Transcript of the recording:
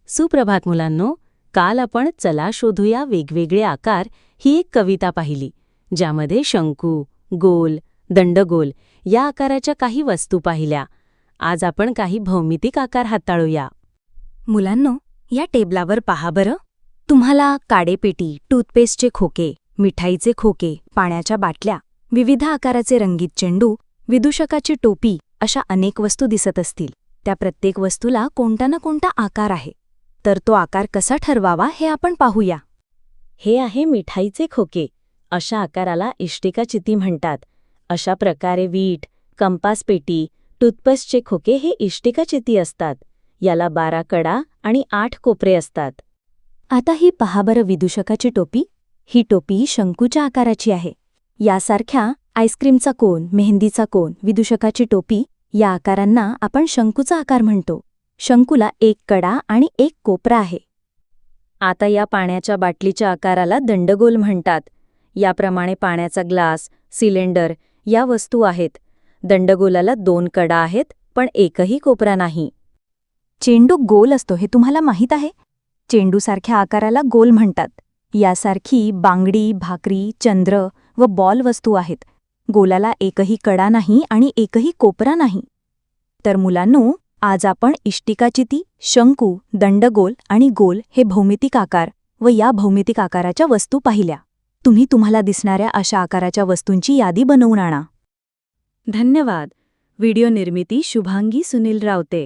सुप्रभात मुलांनो, काल आपण चला शोधूया वेगवेगळे आकार ही एक कविता पाहिली, ज्यामध्ये शंकू, गोल, दंडगोल या आकाराच्या काही वस्तू पाहिल्या. आज आपण काही भौमितिक आकार हाताळूया. मुलांनो, या टेबलावर पहा बरं. तुम्हाला काडेपेटी, टूथपेस्टचे खोके, मिठाईचे खोके, पाण्याच्या बाटल्या, विविध आकाराचे रंगीत चेंडू, विदूषकाची टोपी अशा अनेक वस्तू दिसत असतील. त्या प्रत्येक वस्तूला कोणता ना कोणता आकार आहे. तर तो आकार कसा ठरवावा हे आपण पाहूया. हे आहे मिठाईचे खोके. अशा आकाराला इष्टिकाचिती म्हणतात. अशा प्रकारे वीट, कंपास पेटी, टूथपेस्टचे खोके हे इष्टिकाचिती असतात. याला 12 कडा आणि 8 कोपरे असतात. आता ही पहा बरं विदूषकाची टोपी. ही टोपी शंकूच्या आकाराची आहे. यासारख्या आईस्क्रीमचा कोन, मेहंदीचा कोन, विदूषकाची टोपी या आकारांना आपण शंकूचा आकार म्हणतो. शंकूला 1 कडा आणि 1 कोपरा आहे. आता या पाण्याच्या बाटलीच्या आकाराला दंडगोल म्हणतात. याप्रमाणे पाण्याचा ग्लास, सिलेंडर या वस्तू आहेत. दंडगोलाला 2 कडा आहेत, पण एकही कोपरा नाही. चेंडू गोल असतो हे तुम्हाला माहीत आहे? चेंडूसारख्या आकाराला गोल म्हणतात. यासारखी बांगडी, भाकरी, चंद्र व बॉल वस्तू आहेत. गोलाला एकही कडा नाही आणि एकही कोपरा नाही. तर मुलांनो, आज आपण इष्टिकाचिती, शंकू, दंडगोल आणि गोल हे भौमितिक आकार व या भौमितिक आकाराच्या वस्तू पाहिल्या. तुम्ही तुम्हाला दिसणाऱ्या अशा आकाराच्या वस्तूंची यादी बनवून आणा. धन्यवाद. व्हिडिओ निर्मिती शुभांगी सुनील रावते.